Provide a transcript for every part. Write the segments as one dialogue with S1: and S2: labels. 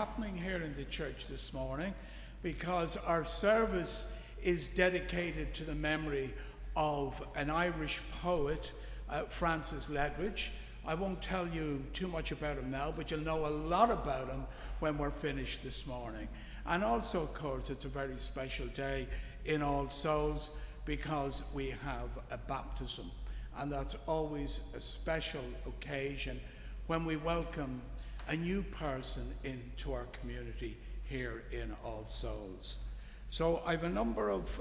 S1: Happening here in the church this morning because our service is dedicated to the memory of an Irish poet, Francis Ledwedge. I won't tell you too much about him now, but you'll know a lot about him when we're finished this morning. And also, of course, it's a very special day in All Souls because we have a baptism. And that's always a special occasion when we welcome a new person into our community here in All Souls. So I have a number of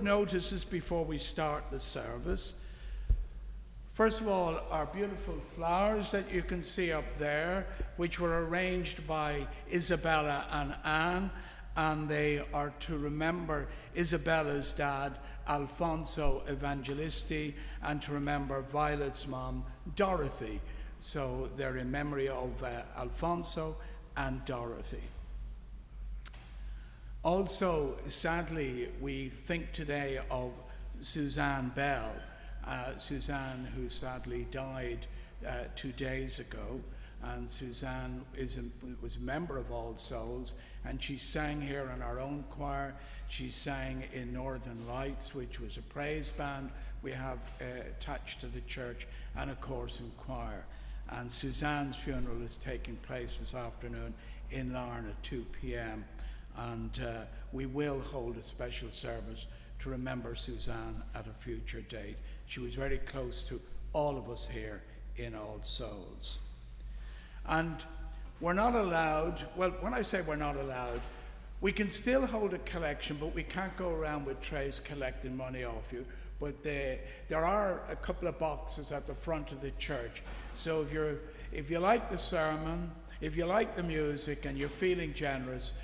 S1: notices before we start the service. First of all, our beautiful flowers that you can see up there, which were arranged by Isabella and Anne, and they are to remember Isabella's dad, Alfonso Evangelisti, and to remember Violet's mom, Dorothy. So they're in memory of Alfonso and Dorothy. Also, sadly, we think today of Suzanne Bell. Suzanne, who sadly died 2 days ago. And Suzanne was a member of All Souls, and she sang here in our own choir. She sang in Northern Lights, which was a praise band we have attached to the church, and of course in choir. And Suzanne's funeral is taking place this afternoon in Larne at 2 p.m. And we will hold a special service to remember Suzanne at a future date. She was very close to all of us here in All Souls. And we're not allowed, well, when I say we're not allowed, we can still hold a collection, but we can't go around with trays collecting money off you. But there are a couple of boxes at the front of the church. So if you like the sermon, if you like the music and you're feeling generous,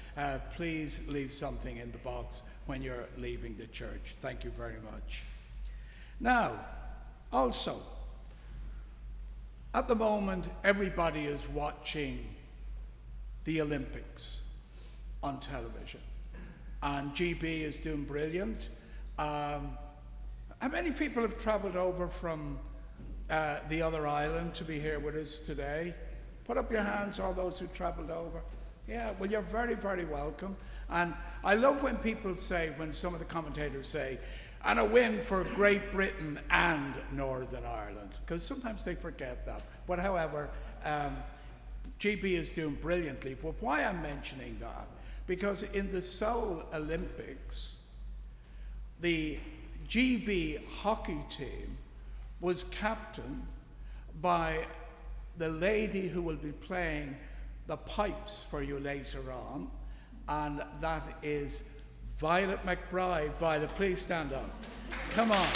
S1: please leave something in the box when you're leaving the church. Thank you very much. Now, also, at the moment, everybody is watching the Olympics on television. And GB is doing brilliant. How many people have travelled over from the other island to be here with us today? Put up your hands, all those who travelled over. Yeah, well, you're very, very welcome. And I love when people say, when some of the commentators say, and a win for Great Britain and Northern Ireland, because sometimes they forget that. But however, GB is doing brilliantly. But why I'm mentioning that, because in the Seoul Olympics, the GB hockey team was captained by the lady who will be playing the pipes for you later on, and that is Violet McBride. Violet, please stand up. Come on.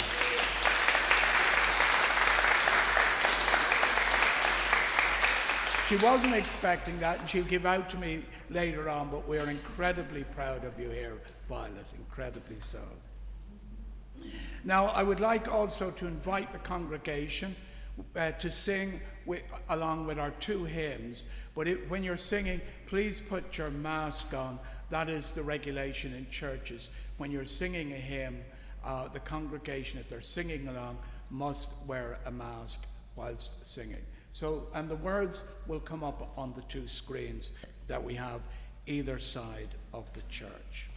S1: She wasn't expecting that, and she'll give out to me later on, but we're incredibly proud of you here, Violet, incredibly so. Now, I would like also to invite the congregation to sing along with our 2 hymns, but when you're singing, please put your mask on. That is the regulation in churches. When you're singing a hymn, the congregation, if they're singing along, must wear a mask whilst singing. So, and the words will come up on the 2 screens that we have either side of the church.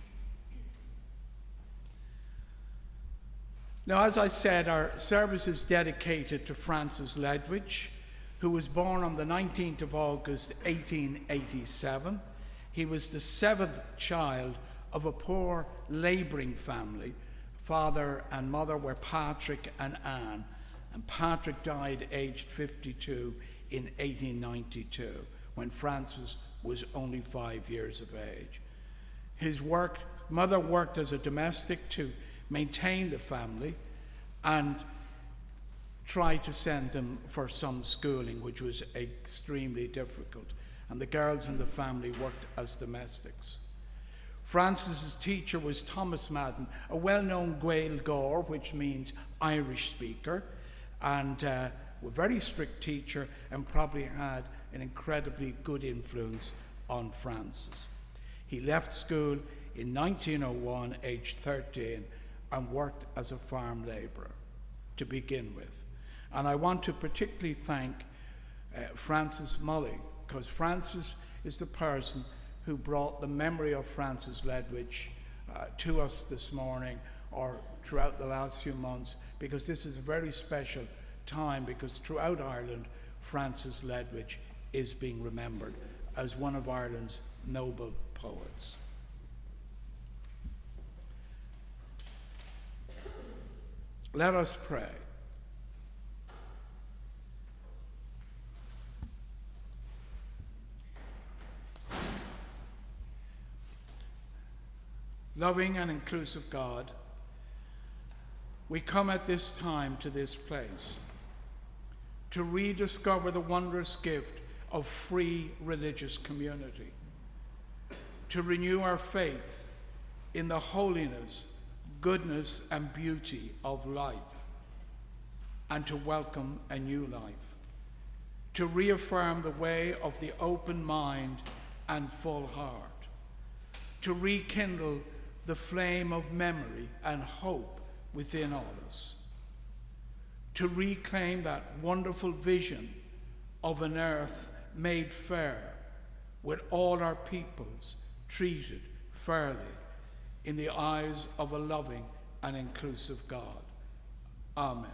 S1: Now, as I said, our service is dedicated to Francis Ledwedge, who was born on the 19th of August, 1887. He was the 7th child of a poor labouring family. Father and mother were Patrick and Anne, and Patrick died aged 52 in 1892, when Francis was only 5 years of age. His mother worked as a domestic to maintain the family and tried to send them for some schooling, which was extremely difficult. And the girls in the family worked as domestics. Francis's teacher was Thomas Madden, a well-known Gaeilgeoir, which means Irish speaker, and a very strict teacher, and probably had an incredibly good influence on Francis. He left school in 1901, aged 13, and worked as a farm labourer to begin with. And I want to particularly thank Francis Mully, because Francis is the person who brought the memory of Francis Ledwedge to us this morning, or throughout the last few months, because this is a very special time, because throughout Ireland, Francis Ledwedge is being remembered as one of Ireland's noble poets. Let us pray. Loving and inclusive God, we come at this time to this place to rediscover the wondrous gift of free religious community, to renew our faith in the holiness, goodness, and beauty of life, and to welcome a new life, to reaffirm the way of the open mind and full heart, to rekindle the flame of memory and hope within all us, to reclaim that wonderful vision of an earth made fair, with all our peoples treated fairly in the eyes of a loving and inclusive God. Amen.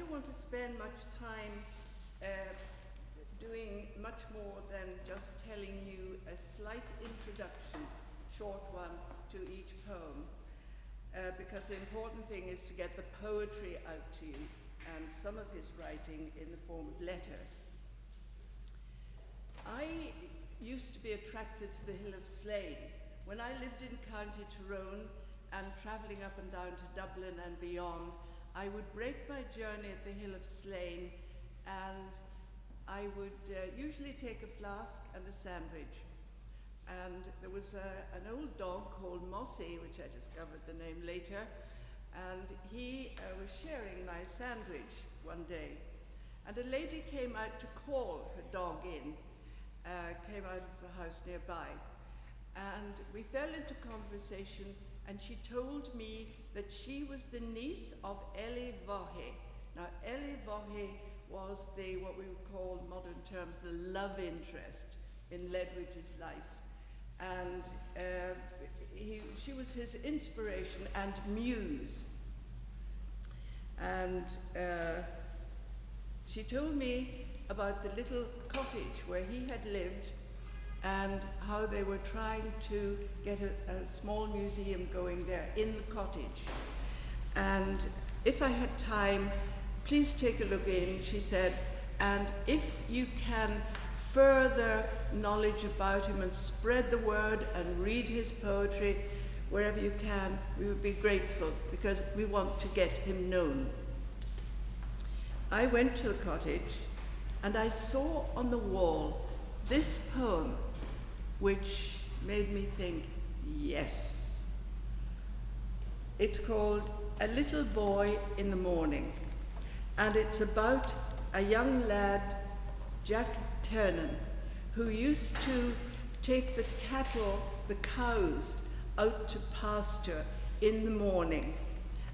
S2: don't want to spend much time doing much more than just telling you a slight introduction, short one, to each poem, because the important thing is to get the poetry out to you, and some of his writing in the form of letters. I used to be attracted to the Hill of Slane. When I lived in County Tyrone and travelling up and down to Dublin and beyond, I would break my journey at the Hill of Slane, and I would usually take a flask and a sandwich. And there was an old dog called Mossy, which I discovered the name later, and he was sharing my sandwich one day. And a lady came out to call her dog in, came out of the house nearby. And we fell into conversation, and she told me that she was the niece of Eli Vahe. Now, Eli Vahe was what we would call, in modern terms, the love interest in Ledwedge's life. And she was his inspiration and muse. And she told me about the little cottage where he had lived and how they were trying to get a small museum going there in the cottage. And if I had time, please take a look in, she said, and if you can further knowledge about him and spread the word and read his poetry wherever you can, we would be grateful, because we want to get him known. I went to the cottage and I saw on the wall this poem, which made me think, yes. It's called A Little Boy in the Morning, and it's about a young lad, Jack Ternan, who used to take the cattle, the cows, out to pasture in the morning,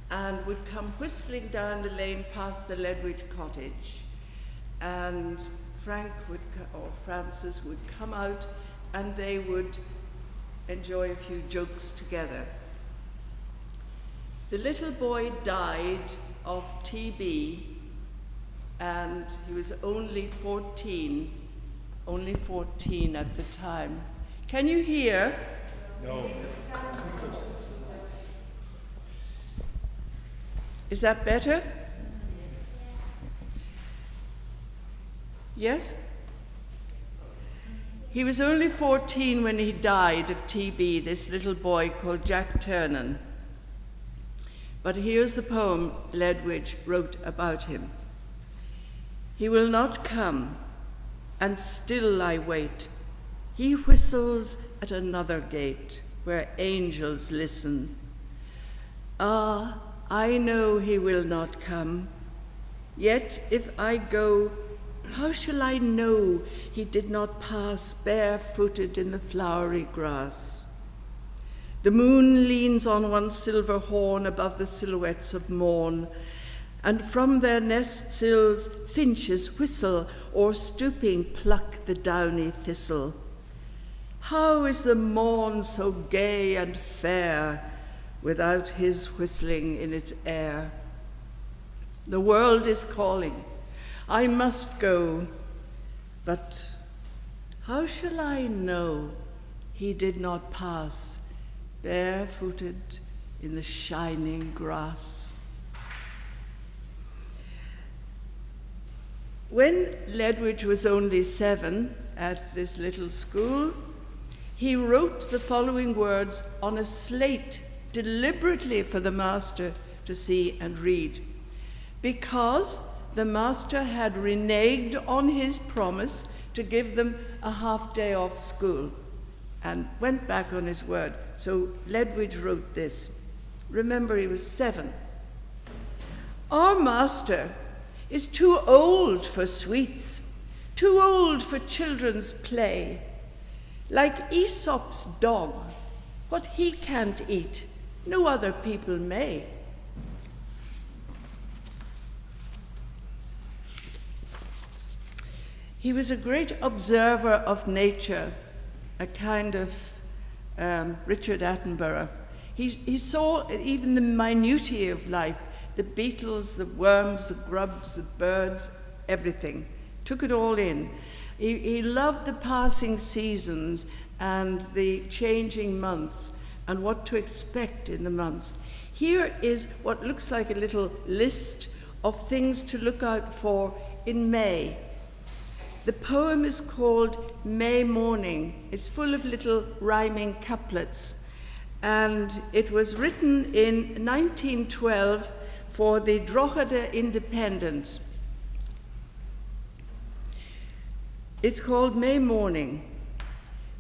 S2: and would come whistling down the lane past the Ledwedge cottage. And Francis would come out, and they would enjoy a few jokes together. The little boy died of TB, and he was only 14 at the time. Can you hear?
S3: No.
S2: Is that better? Yes? He was only 14 when he died of TB, this little boy called Jack Ternan. But here's the poem Ledwedge wrote about him. He will not come, and still I wait. He whistles at another gate where angels listen. Ah, I know he will not come. Yet if I go, how shall I know he did not pass barefooted in the flowery grass? The moon leans on one silver horn above the silhouettes of morn, and from their nest sills finches whistle, or stooping pluck the downy thistle. How is the morn so gay and fair without his whistling in its air? The world is calling, I must go, but how shall I know he did not pass barefooted in the shining grass? When Ledwedge was only 7 at this little school, he wrote the following words on a slate deliberately for the master to see and read, because the master had reneged on his promise to give them a half day off school and went back on his word. So Ledwedge wrote this. Remember, he was 7. Our master is too old for sweets, too old for children's play. Like Aesop's dog, what he can't eat, no other people may. He was a great observer of nature, a kind of Richard Attenborough. He saw even the minutiae of life, The beetles, the worms, the grubs, the birds, everything. Took it all in. He loved the passing seasons and the changing months and what to expect in the months. Here is what looks like a little list of things to look out for in May. The poem is called May Morning. It's full of little rhyming couplets, and it was written in 1912 for the Drogheda Independent. It's called May Morning.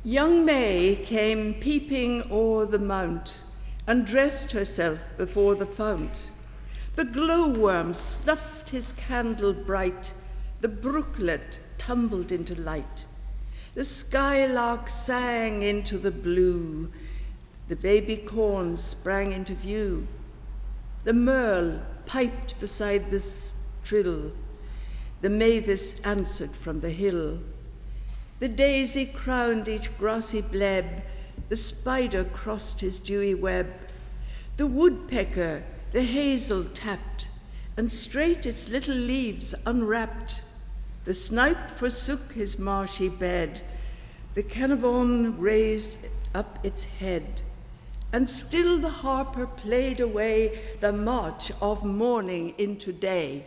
S2: Young May came peeping o'er the mount, and dressed herself before the fount. The glowworm snuffed his candle bright, the brooklet tumbled into light. The skylark sang into the blue, the baby corn sprang into view. The merle piped beside the strill, the mavis answered from the hill. The daisy crowned each grassy bleb, the spider crossed his dewy web. The woodpecker the hazel tapped, and straight its little leaves unwrapped. The snipe forsook his marshy bed, the canabon raised up its head, and still the harper played away the march of morning into day.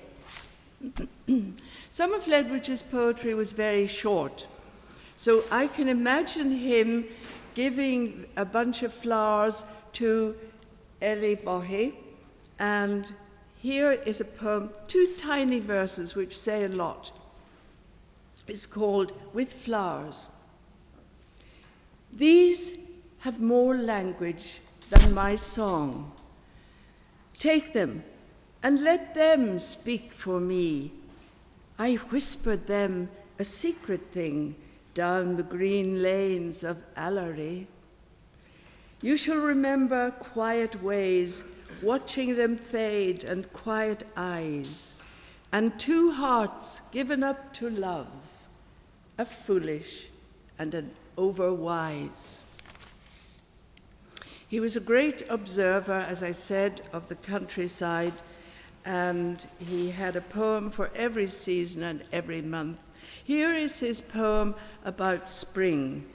S2: Some of Ledwedge's poetry was very short, so I can imagine him giving a bunch of flowers to Eli Bohe, and here is a poem, 2 tiny verses which say a lot. It's called With Flowers. These have more language than my song. Take them and let them speak for me. I whispered them a secret thing down the green lanes of Allery. You shall remember quiet ways, watching them fade, and quiet eyes, and 2 hearts given up to love, a foolish and an overwise. He was a great observer, as I said, of the countryside, and he had a poem for every season and every month. Here is his poem about spring,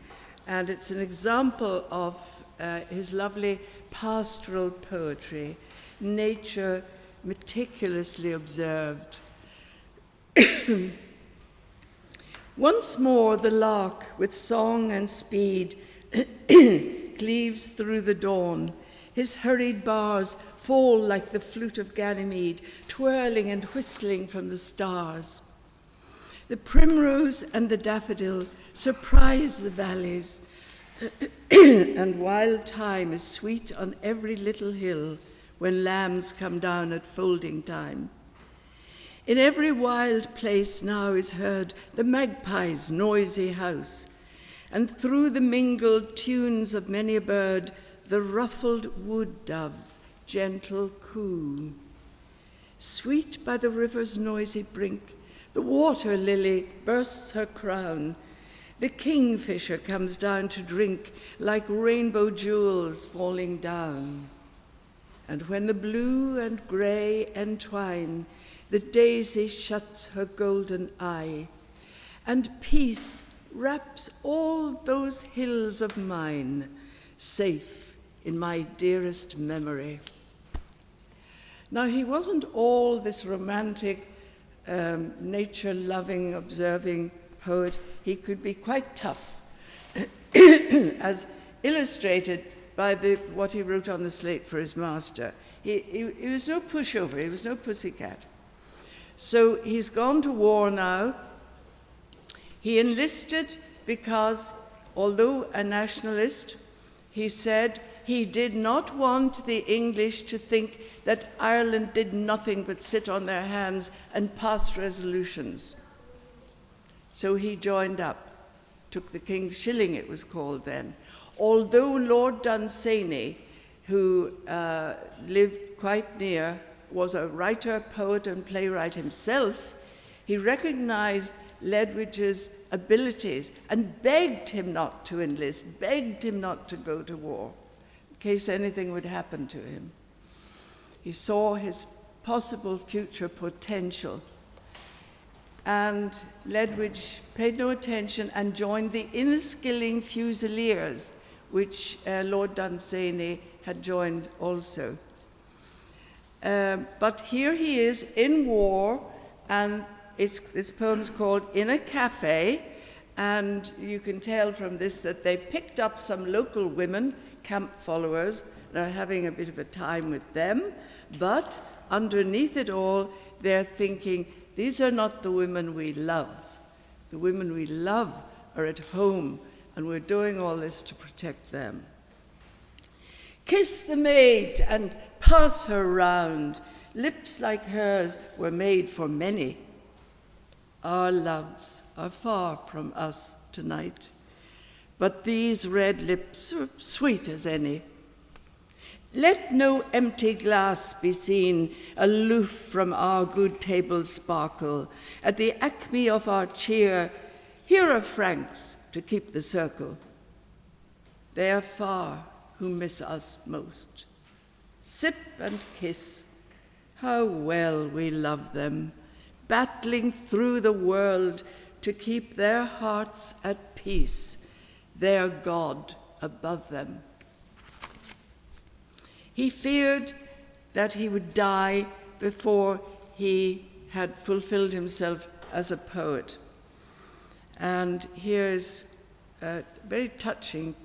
S2: and it's an example of his lovely pastoral poetry, nature meticulously observed. Once more the lark with song and speed cleaves through the dawn. His hurried bars fall like the flute of Ganymede, twirling and whistling from the stars. The primrose and the daffodil surprise the valleys, and wild thyme is sweet on every little hill when lambs come down at folding time. In every wild place now is heard the magpie's noisy house, and through the mingled tunes of many a bird, the ruffled wood dove's gentle coo. Sweet by the river's noisy brink, the water lily bursts her crown. The kingfisher comes down to drink like rainbow jewels falling down. And when the blue and grey entwine, the daisy shuts her golden eye, and peace wraps all those hills of mine safe in my dearest memory. Now, he wasn't all this romantic, nature-loving, observing poet. He could be quite tough, as illustrated by what he wrote on the slate for his master. He was no pushover, he was no pussycat. So he's gone to war now. He enlisted because, although a nationalist, he said he did not want the English to think that Ireland did nothing but sit on their hands and pass resolutions. So he joined up, took the King's Shilling, it was called then. Although Lord Dunsany, who lived quite near, was a writer, poet, and playwright himself, he recognized Ledwedge's abilities and begged him not to enlist, begged him not to go to war, in case anything would happen to him. He saw his possible future potential. And Ledwedge paid no attention and joined the Inniskilling Fusiliers, which Lord Dunsany had joined also. But here he is in war, and this poem's called In a Cafe, and you can tell from this that they picked up some local women, camp followers, and are having a bit of a time with them, but underneath it all, they're thinking, these are not the women we love. The women we love are at home, and we're doing all this to protect them. Kiss the maid and pass her round. Lips like hers were made for many. Our loves are far from us tonight, but these red lips are sweet as any. Let no empty glass be seen, aloof from our good table sparkle. At the acme of our cheer, here are francs to keep the circle. They are far who miss us most. Sip and kiss, how well we love them, battling through the world to keep their hearts at peace, their God above them. He feared that he would die before he had fulfilled himself as a poet. And here's a very touching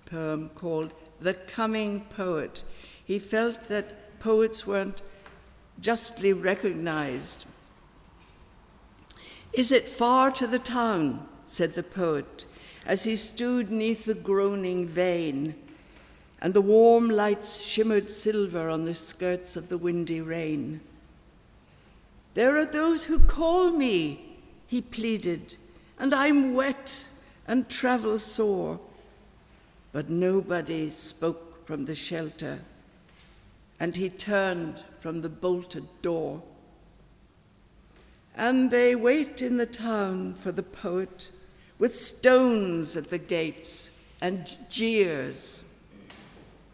S2: poem called The Coming Poet. He felt that poets weren't justly recognized. Is it far to the town, said the poet, as he stood 'neath the groaning vane, and the warm lights shimmered silver on the skirts of the windy rain. There are those who call me, he pleaded, and I'm wet and travel sore. But nobody spoke from the shelter, and he turned from the bolted door. And they wait in the town for the poet, with stones at the gates and jeers.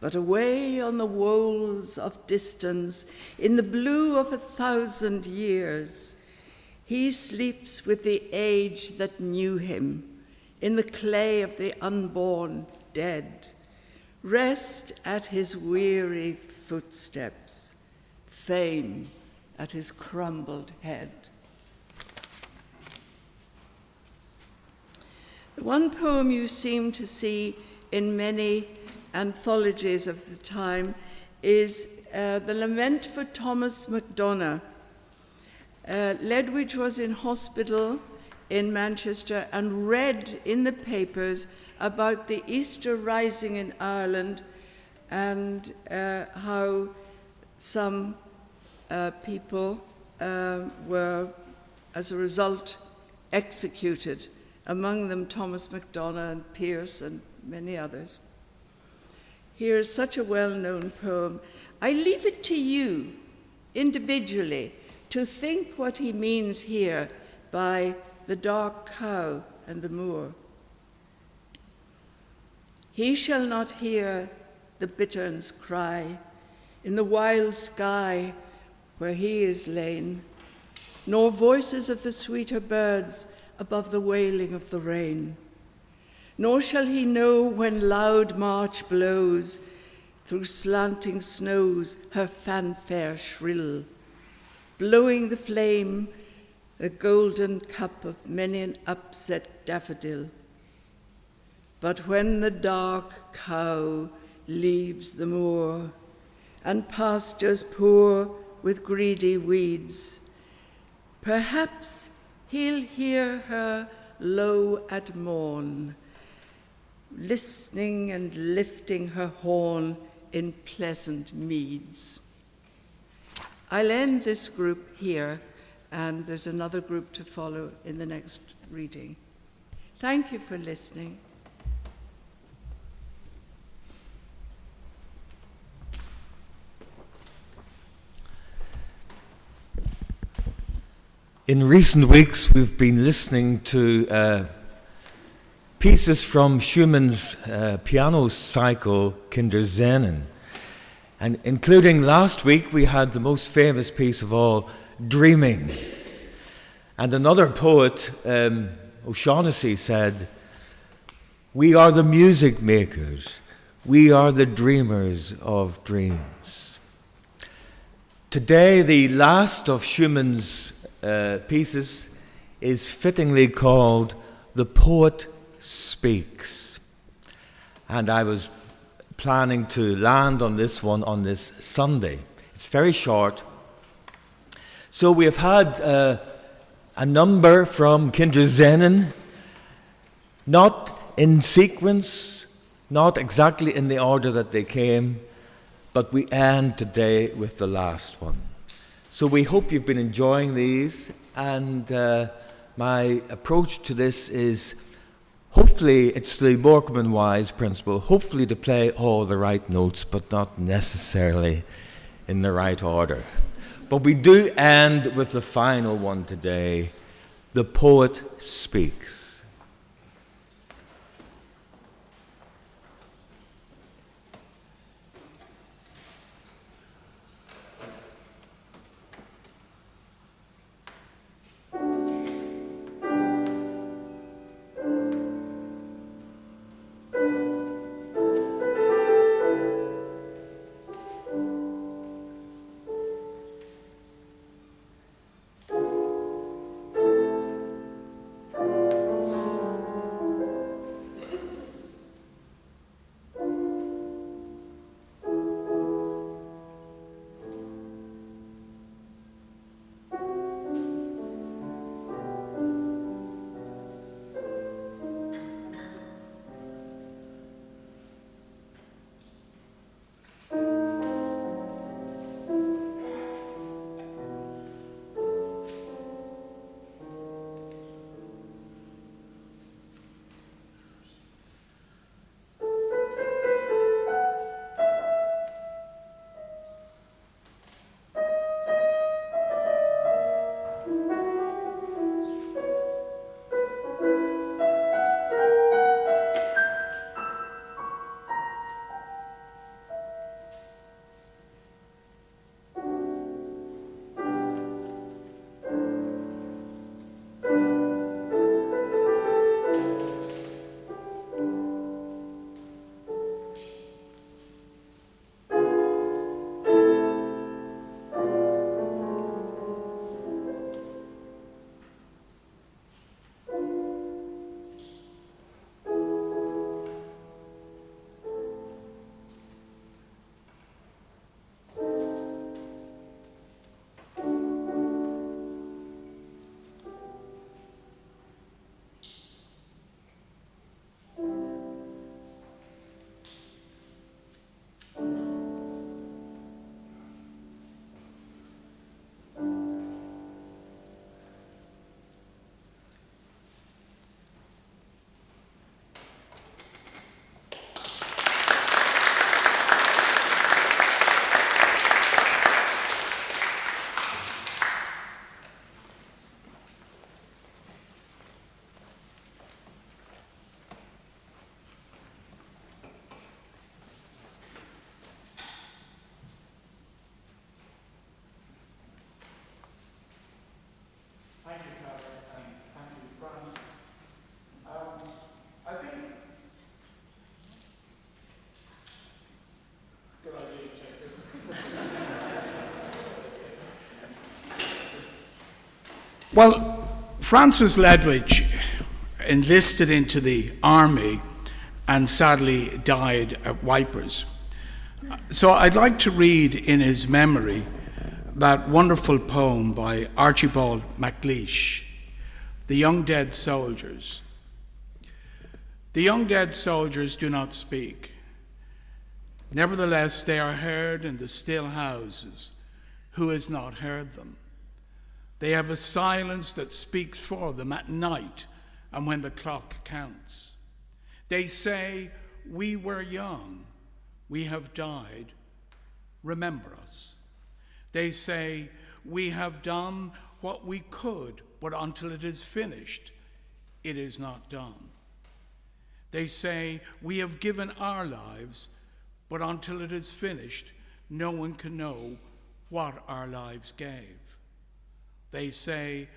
S2: But away on the wolds of distance, in the blue of 1,000 years, he sleeps with the age that knew him, in the clay of the unborn dead. Rest at his weary footsteps, fame at his crumbled head. The one poem you seem to see in many anthologies of the time is The Lament for Thomas MacDonagh. Ledwedge was in hospital in Manchester and read in the papers about the Easter Rising in Ireland and how some people were, as a result, executed, among them Thomas MacDonagh and Pearse and many others. Here's such a well-known poem. I leave it to you, individually, to think what he means here by the dark cow and the moor. He shall not hear the bittern's cry in the wild sky where he is lain, nor voices of the sweeter birds above the wailing of the rain. Nor shall he know when loud March blows through slanting snows her fanfare shrill, blowing the flame, the golden cup of many an upset daffodil. But when the dark cow leaves the moor and pastures poor with greedy weeds, perhaps he'll hear her low at morn, listening and lifting her horn in pleasant meads. I'll end this group here, and there's another group to follow in the next reading. Thank you for listening.
S3: In recent weeks, we've been listening to pieces from Schumann's piano cycle, Kinderscenen. And including last week, we had the most famous piece of all, Dreaming. And another poet, O'Shaughnessy, said, "We are the music makers. We are the dreamers of dreams." Today, the last of Schumann's pieces is fittingly called "The Poet Speaks." And I was planning to land on this one on this Sunday. It's very short. So we have had a number from Kinderszenen, not in sequence, not exactly in the order that they came, but we end today with the last one. So we hope you've been enjoying these, and my approach to this is, hopefully it's the Borkman Wise principle, hopefully to play all the right notes, but not necessarily in the right order. But we do end with the final one today, "The Poet Speaks."
S1: Well, Francis Ledwedge enlisted into the army and sadly died at Wipers. So I'd like to read in his memory that wonderful poem by Archibald MacLeish, "The Young Dead Soldiers." The young dead soldiers do not speak. Nevertheless, they are heard in the still houses. Who has not heard them? They have a silence that speaks for them at night and when the clock counts. They say, "We were young, we have died, remember us." They say, "We have done what we could, but until it is finished, it is not done." They say, "We have given our lives, but until it is finished, no one can know what our lives gave. They say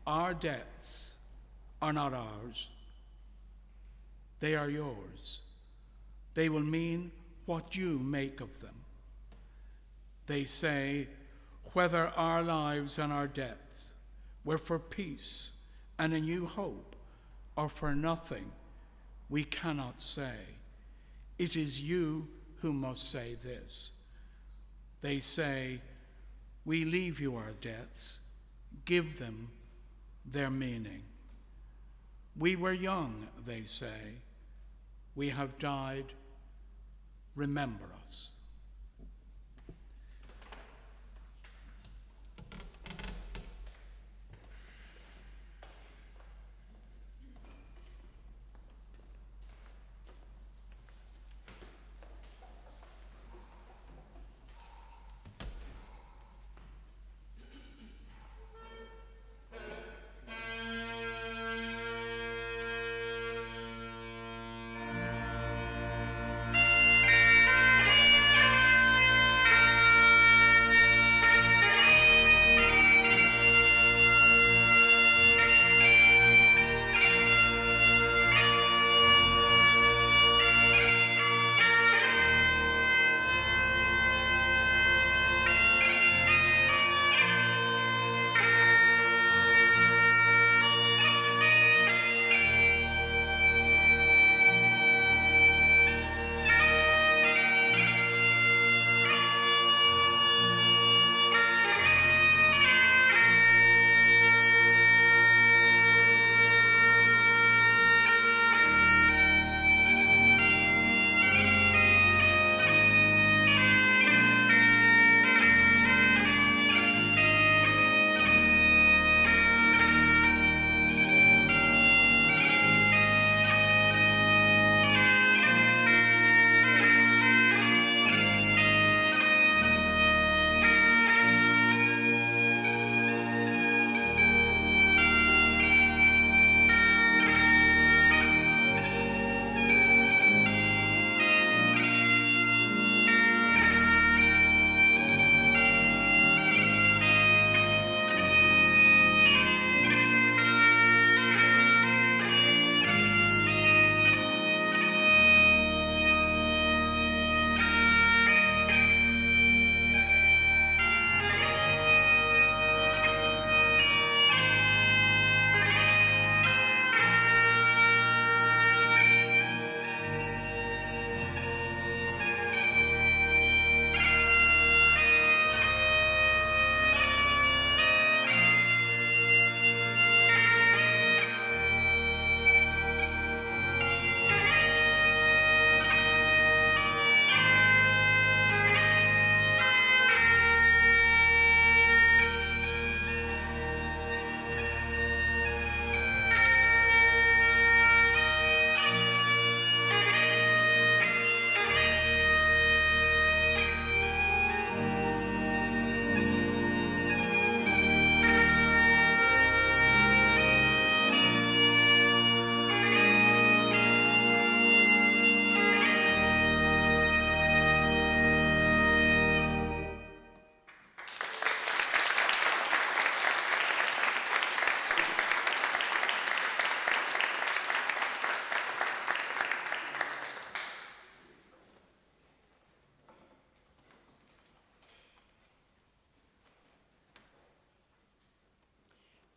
S1: our deaths are not ours. They are yours. They will mean what you make of them. They say whether our lives and our deaths were for peace and a new hope or for nothing, we cannot say. It is you who must say this. They say, we leave you our deaths, give them their meaning. We were young, they say. We have died. Remember us.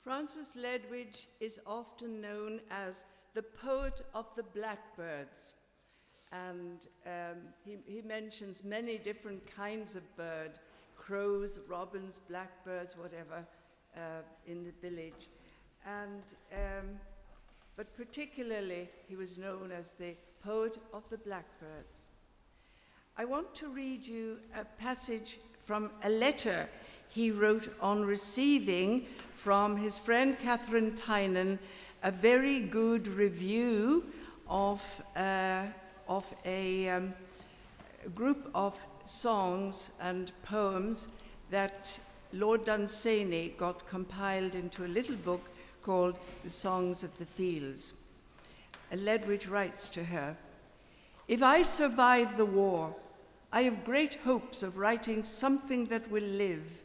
S2: Francis Ledwedge is often known as the poet of the blackbirds, and he mentions many different kinds of bird, crows, robins, blackbirds, whatever, in the village. But particularly, he was known as the poet of the blackbirds. I want to read you a passage from a letter he wrote on receiving from his friend Catherine Tynan a very good review of a group of songs and poems that Lord Dunsany got compiled into a little book called The Songs of the Fields. And Ledwedge writes to her, "If I survive the war, I have great hopes of writing something that will live.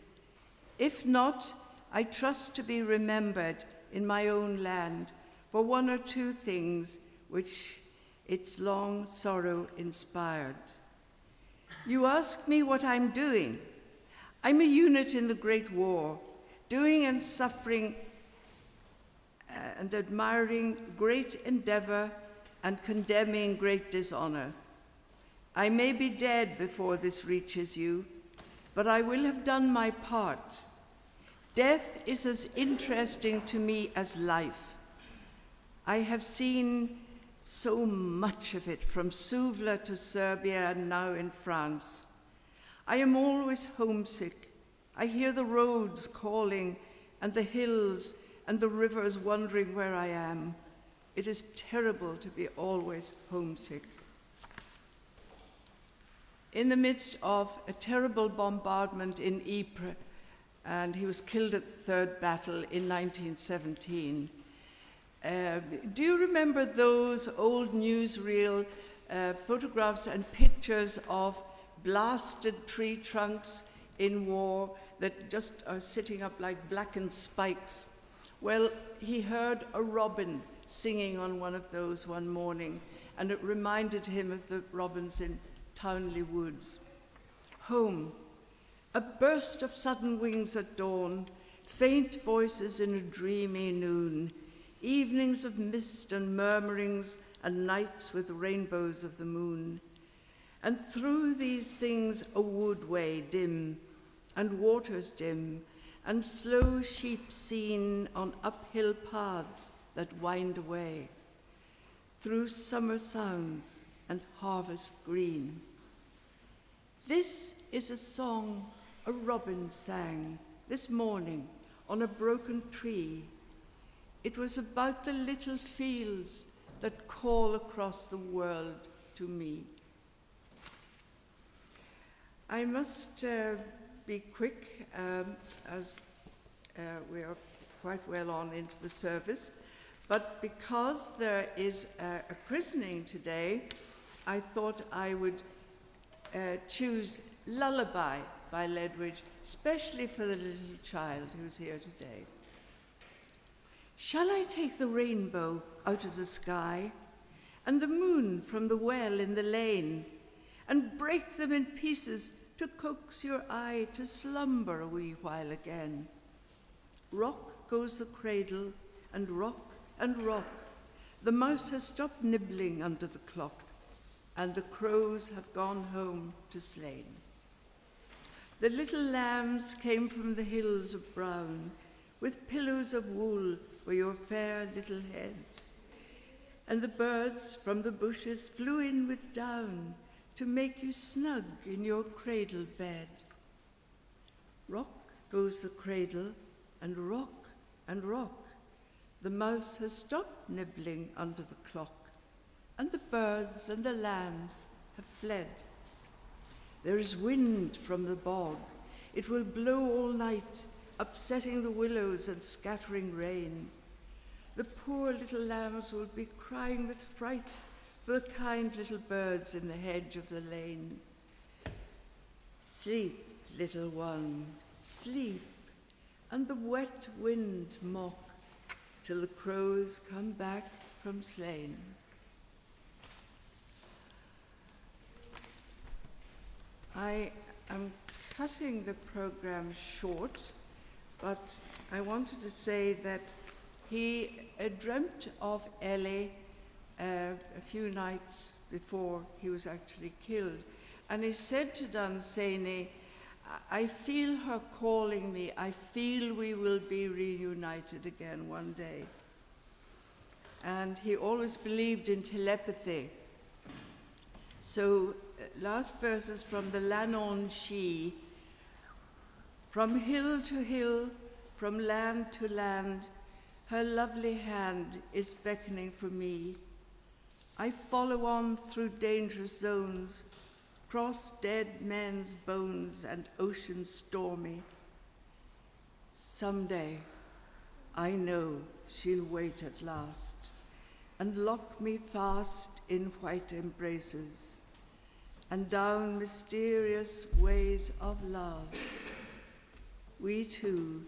S2: If not, I trust to be remembered in my own land for one or two things which its long sorrow inspired. You ask me what I'm doing. I'm a unit in the Great War, doing and suffering and admiring great endeavor and condemning great dishonor. I may be dead before this reaches you, but I will have done my part. Death is as interesting to me as life. I have seen so much of it, from Suvla to Serbia and now in France. I am always homesick. I hear the roads calling and the hills and the rivers wondering where I am. It is terrible to be always homesick. In the midst of a terrible bombardment in Ypres, and he was killed at the Third Battle in 1917. Do you remember those old newsreel photographs and pictures of blasted tree trunks in war that just are sitting up like blackened spikes? Well, he heard a robin singing on one of those one morning, and it reminded him of the robins in Townley Woods. Home, a burst of sudden wings at dawn, faint voices in a dreamy noon, evenings of mist and murmurings, and nights with rainbows of the moon. And through these things a woodway dim, and waters dim, and slow sheep seen on uphill paths that wind away, through summer sounds and harvest green. This is a song a robin sang this morning on a broken tree. It was about the little fields that call across the world to me. I must be quick as we are quite well on into the service, but because there is a christening today, I thought I would choose Lullaby by Ledwedge, especially for the little child who's here today. Shall I take the rainbow out of the sky and the moon from the well in the lane and break them in pieces to coax your eye to slumber a wee while again? Rock goes the cradle, and rock and rock. The mouse has stopped nibbling under the clock, and the crows have gone home to slain. The little lambs came from the hills of brown, with pillows of wool for your fair little head. And the birds from the bushes flew in with down to make you snug in your cradle bed. Rock goes the cradle, and rock and rock. The mouse has stopped nibbling under the clock, and the birds and the lambs have fled. There is wind from the bog. It will blow all night, upsetting the willows and scattering rain. The poor little lambs will be crying with fright for the kind little birds in the hedge of the lane. Sleep, little one, sleep, and the wet wind mock till the crows come back from slain. I am cutting the program short, but I wanted to say that he dreamt of Ellie a few nights before he was actually killed. And he said to Dunsany, I feel her calling me. I feel we will be reunited again one day. And he always believed in telepathy. So last verses from the Lannon She. From hill to hill, from land to land, her lovely hand is beckoning for me. I follow on through dangerous zones, cross dead men's bones and oceans stormy. Someday, I know she'll wait at last and lock me fast in white embraces. and down mysterious ways of love, we too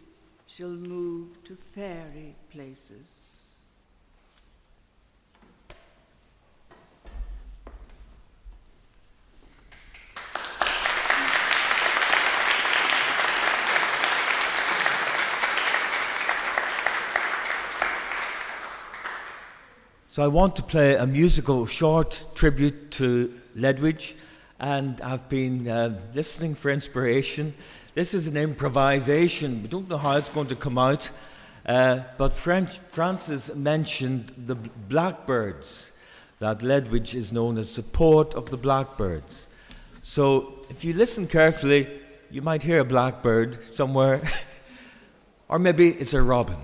S2: shall move to fairy places.
S3: So I want to play a musical short tribute to Ledwedge, and I've been listening for inspiration. This is an improvisation. We don't know how it's going to come out, but Francis mentioned the blackbirds, that Ledwedge is known as the poet of the blackbirds. So if you listen carefully, you might hear a blackbird somewhere, or maybe it's a robin.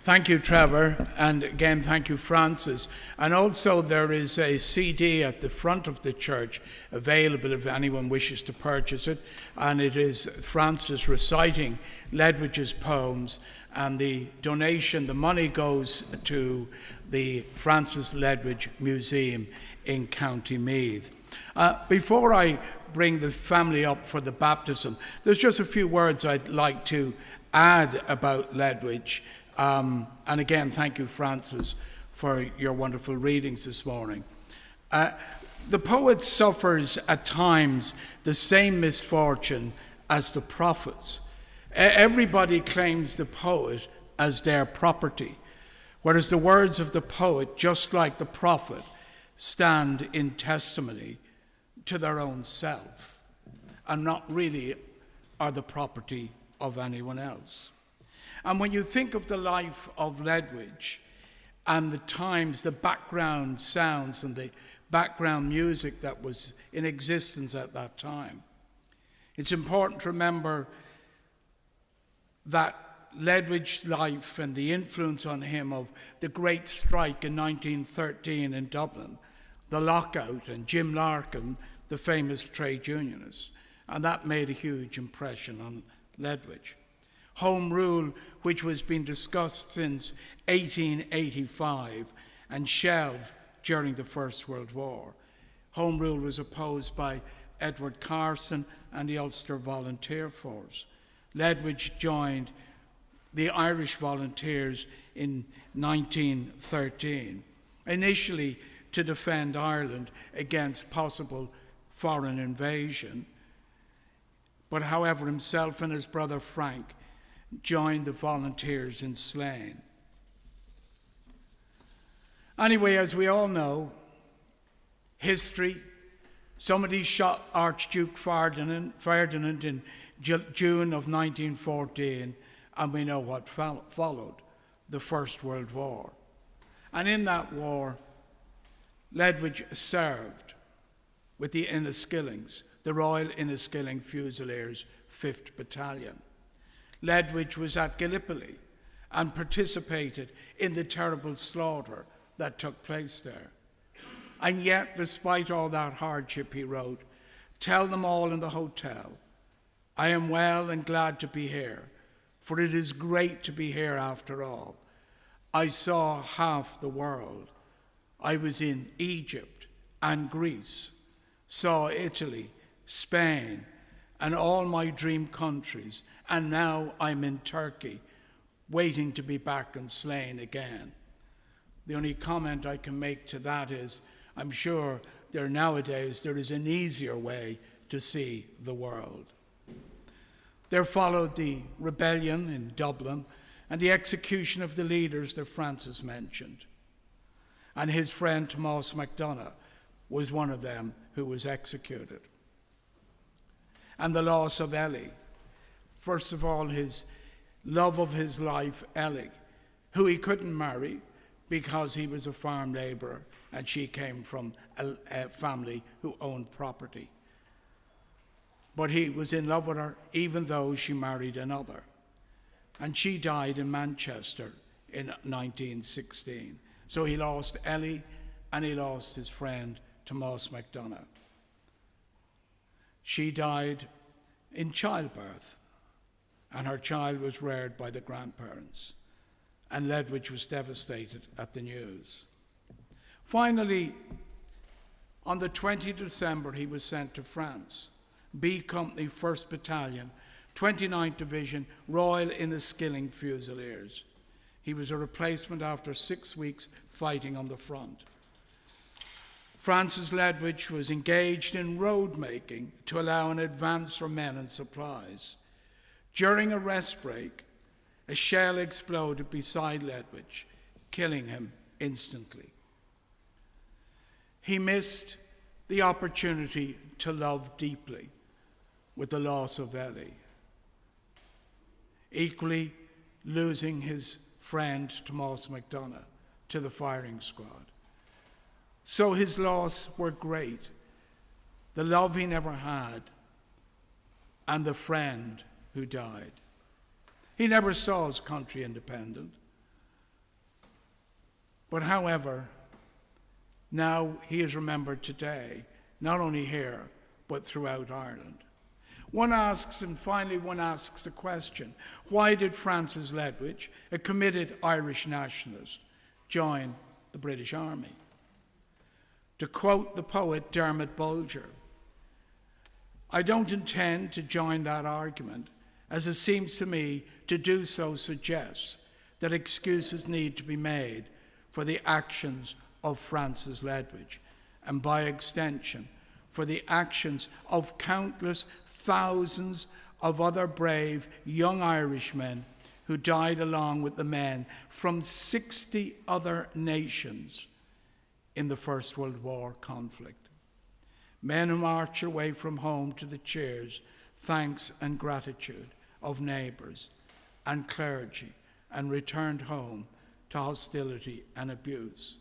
S1: Thank you, Trevor, and again, thank you, Francis. And also there is a CD at the front of the church available if anyone wishes to purchase it, and it is Francis reciting Ledwedge's poems, and the donation, the money goes to the Francis Ledwedge Museum in County Meath. Before I bring the family up for the baptism, there's just a few words I'd like to add about Ledwedge. And again, thank you, Francis, for your wonderful readings this morning. The poet suffers at times the same misfortune as the prophets. Everybody claims the poet as their property, whereas the words of the poet, just like the prophet, stand in testimony to their own self and not really are the property of anyone else. And when you think of the life of Ledwedge and the times, the background sounds and the background music that was in existence at that time, it's important to remember that Ledwedge's life and the influence on him of the great strike in 1913 in Dublin, the lockout, and Jim Larkin, the famous trade unionist, and that made a huge impression on Ledwedge. Home Rule, which was being discussed since 1885 and shelved during the First World War. Home Rule was opposed by Edward Carson and the Ulster Volunteer Force. Ledwedge joined the Irish Volunteers in 1913, initially to defend Ireland against possible foreign invasion. But however, himself and his brother Frank joined the volunteers in Slane. Anyway, as we all know, history, somebody shot Archduke Ferdinand in June of 1914, and we know what followed, the First World War. And in that war, Ledwedge served with the Inniskillings, the Royal Inniskilling Fusiliers 5th Battalion. Ledwedge was at Gallipoli and participated in the terrible slaughter that took place there. And yet, despite all that hardship, he wrote, "Tell them all in the hotel, I am well and glad to be here, for it is great to be here after all. I saw half the world. I was in Egypt and Greece, saw Italy, Spain, and all my dream countries, and now I'm in Turkey, waiting to be back in Slane again." The only comment I can make to that is, I'm sure nowadays there is an easier way to see the world. There followed the rebellion in Dublin and the execution of the leaders that Francis mentioned. And his friend Tomás MacDonagh was one of them who was executed. And the loss of Ellie. First of all, his love of his life, Ellie, who he couldn't marry because he was a farm labourer and she came from a family who owned property. But he was in love with her even though she married another. And she died in Manchester in 1916. So he lost Ellie and he lost his friend Tomás MacDonagh. She died in childbirth and her child was reared by the grandparents. And Ledwedge was devastated at the news. Finally, on the 20th of December, he was sent to France. B Company, 1st Battalion, 29th Division, Royal Inniskilling Fusiliers. He was a replacement after 6 weeks fighting on the front. Francis Ledwedge was engaged in road making to allow an advance for men and supplies. During a rest break, a shell exploded beside Ledwedge, killing him instantly. He missed the opportunity to love deeply with the loss of Ellie. Equally, losing his friend Tomás MacDonagh to the firing squad. So his loss were great. The love he never had and the friend who died. He never saw his country independent. But however, now he is remembered today, not only here, but throughout Ireland. One asks the question, why did Francis Ledwedge, a committed Irish nationalist, join the British Army? To quote the poet Dermot Bulger, I don't intend to join that argument, as it seems to me to do so suggests that excuses need to be made for the actions of Francis Ledwedge, and by extension, for the actions of countless thousands of other brave young Irishmen who died along with the men from 60 other nations in the First World War conflict. Men who marched away from home to the cheers, thanks and gratitude of neighbours and clergy, and returned home to hostility and abuse.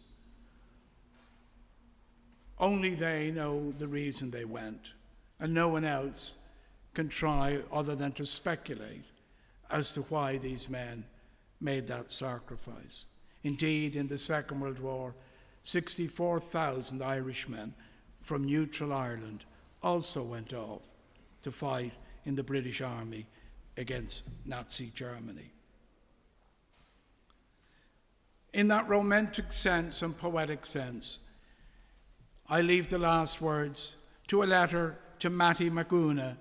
S1: Only they know the reason they went, and no one else can try other than to speculate as to why these men made that sacrifice. Indeed, in the Second World War, 64,000 Irishmen from neutral Ireland also went off to fight in the British Army against Nazi Germany. In that romantic sense and poetic sense, I leave the last words to a letter to Matty Maguna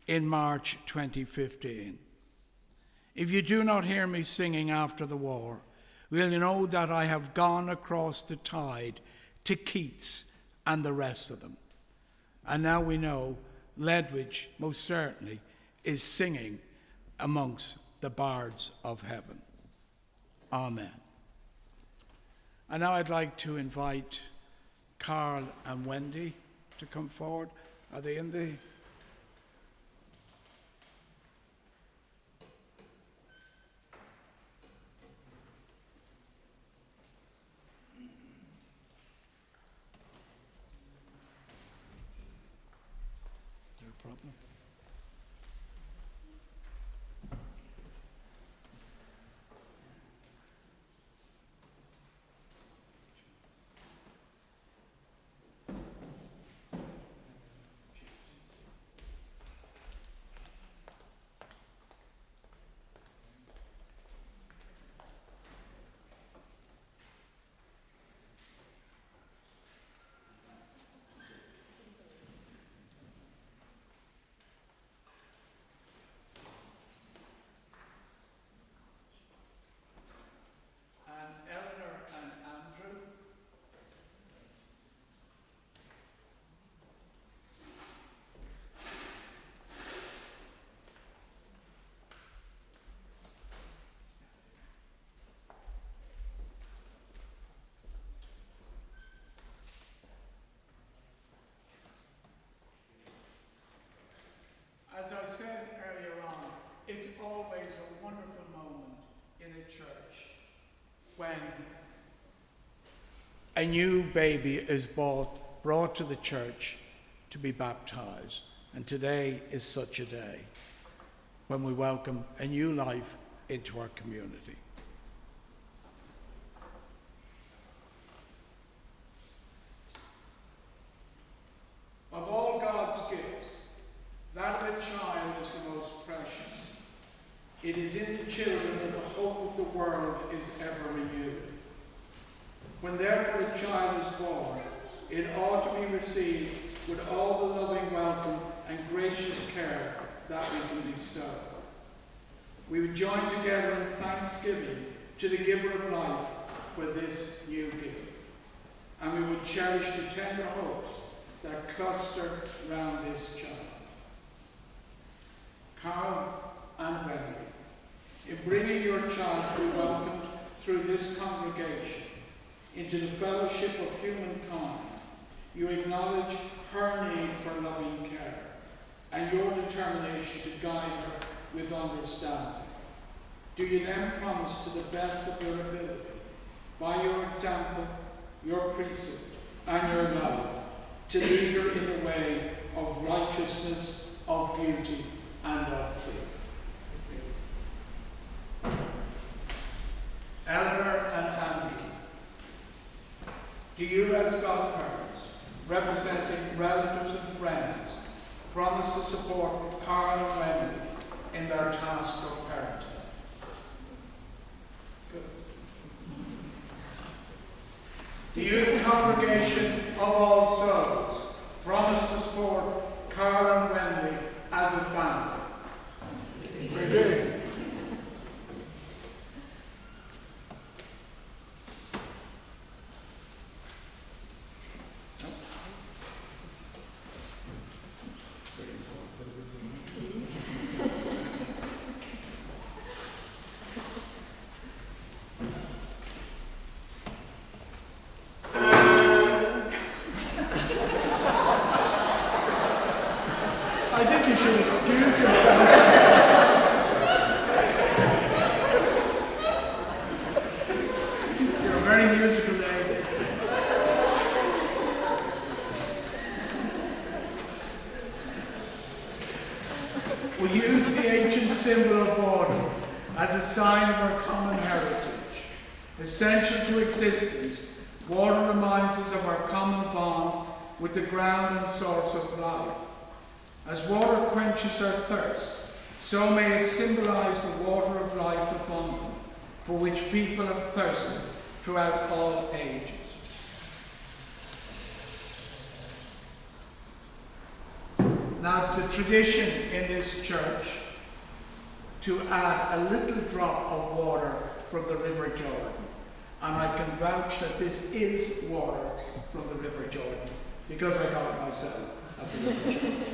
S1: in March 2015. If you do not hear me singing after the war, will you know that I have gone across the tide to Keats and the rest of them. And now we know Ledwedge most certainly is singing amongst the bards of heaven. Amen. And now I'd like to invite Carl and Wendy to come forward. Are they in the... Is there a problem? As I said earlier on, it's always a wonderful moment in a church when a new baby is brought to the church to be baptized. And today is such a day when we welcome a new life into our community. Of all God's gifts, that of a child is the most precious. It is in the children that the hope of the world is ever renewed. When therefore a child is born, it ought to be received with all the loving welcome and gracious care that we can bestow. We would join together in thanksgiving to the giver of life for this new gift. And we would cherish the tender hopes that cluster round this child. Carl and Wendy, in bringing your child to be welcomed through this congregation into the fellowship of humankind, you acknowledge her need for loving care and your determination to guide her with understanding. Do you then promise to the best of your ability, by your example, your precept, and your love, to lead her in the way of righteousness, of beauty, and of truth? Eleanor and Andrew, do you as godparents, representing relatives and friends, promise to support Carl and Wendy in their task of parenting? Good. Do you, the congregation of All Souls promised to support Carl and Wendy as a family. We do. I think you should excuse yourself. You're a very musical lady. We use the ancient symbol of water as a sign of our common heritage. Essential to existence, water reminds us of our common bond with the ground and source of life. As water quenches our thirst, so may it symbolize the water of life abundant, for which people have thirsted throughout all ages. Now it's the tradition in this church to add a little drop of water from the River Jordan. And I can vouch that this is water from the River Jordan, because I got it myself at the River Jordan.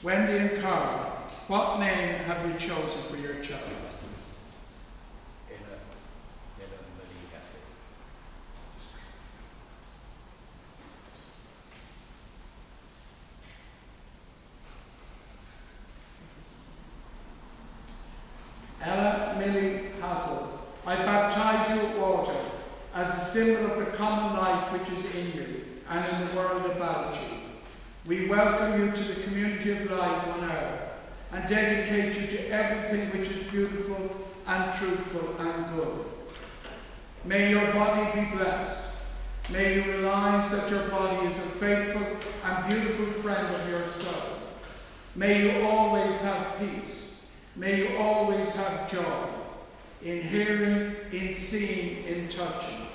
S1: Wendy and Carl, what name have you chosen for your child? Ella Millie Hassel, I baptize you with water as a symbol of the common life which is in you and in the world about you. We welcome you to the community of life on earth and dedicate you to everything which is beautiful and truthful and good. May your body be blessed. May you realize that your body is a faithful and beautiful friend of your soul. May you always have peace. May you always have joy in hearing, in seeing, in touching.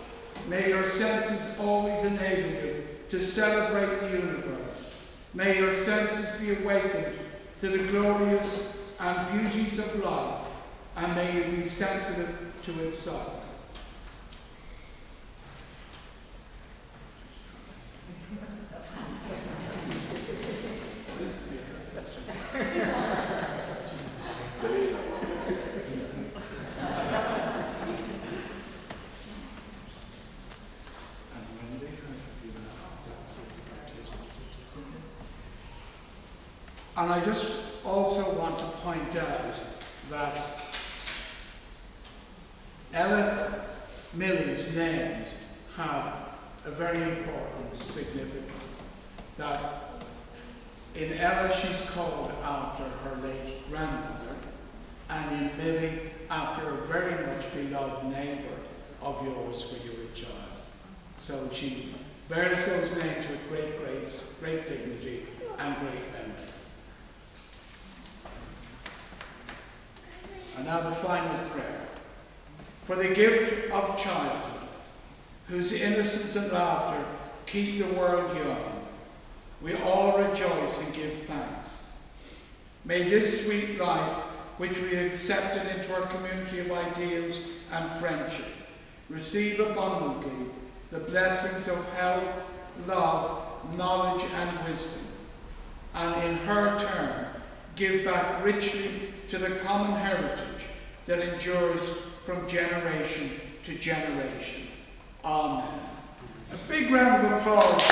S1: May your senses always enable you to celebrate the universe. May your senses be awakened to the glorious and beauties of life, and may you be sensitive to its sorrow. And I just also want to point out that Ella Millie's names have a very important significance. That in Ella she's called after her late grandmother, and in Millie after a very much beloved neighbour of yours when you were a child. So she bears those names with great grace, great dignity, and great memory. And now the final prayer. For the gift of childhood, whose innocence and laughter keep the world young, we all rejoice and give thanks. May this sweet life, which we accepted into our community of ideals and friendship, receive abundantly the blessings of health, love, knowledge, and wisdom, and in her turn give back richly to the common heritage that endures from generation to generation. Amen. A big round of applause.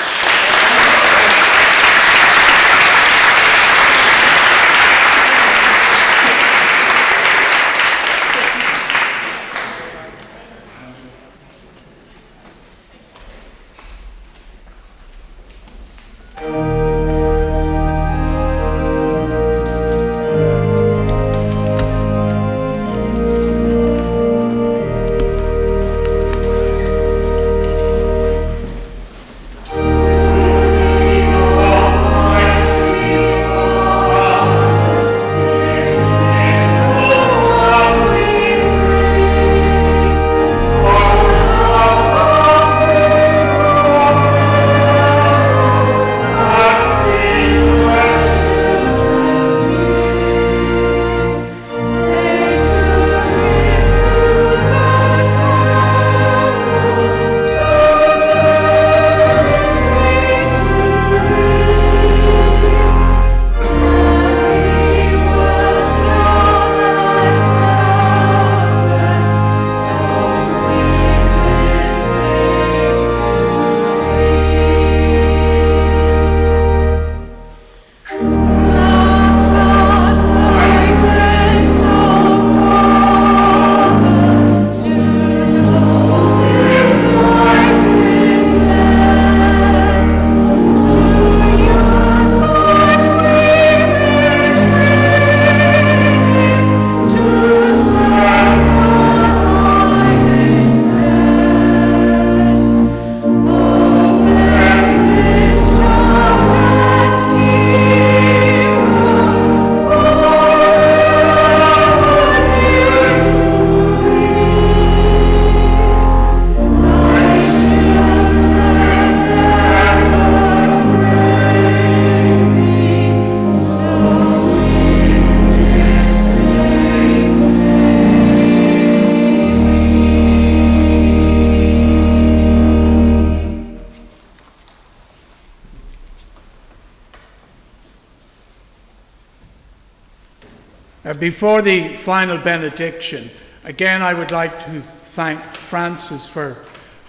S1: Before the final benediction, again I would like to thank Frances for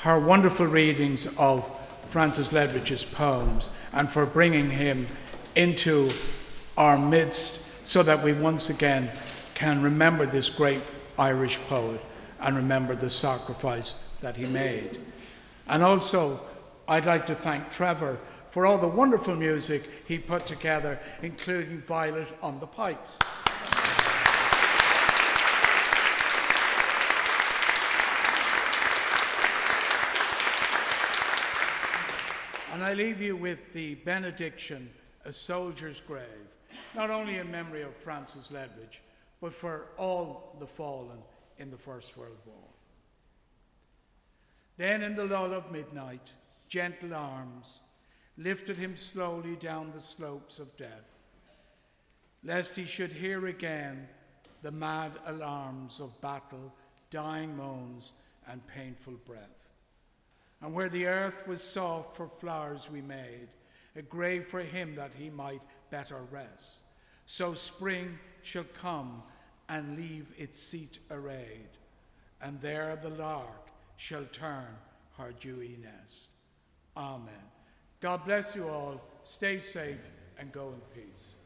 S1: her wonderful readings of Francis Ledwidge's poems and for bringing him into our midst so that we once again can remember this great Irish poet and remember the sacrifice that he made. And also, I'd like to thank Trevor for all the wonderful music he put together, including Violet on the pipes. And I leave you with the benediction, A Soldier's Grave, not only in memory of Francis Ledwidge, but for all the fallen in the First World War. Then in the lull of midnight, gentle arms lifted him slowly down the slopes of death, lest he should hear again the mad alarms of battle, dying moans, and painful breath. And where the earth was soft for flowers we made, a grave for him that he might better rest. So spring shall come and leave its seat arrayed, and there the lark shall turn her dewy nest. Amen. God bless you all. Stay safe and go in peace.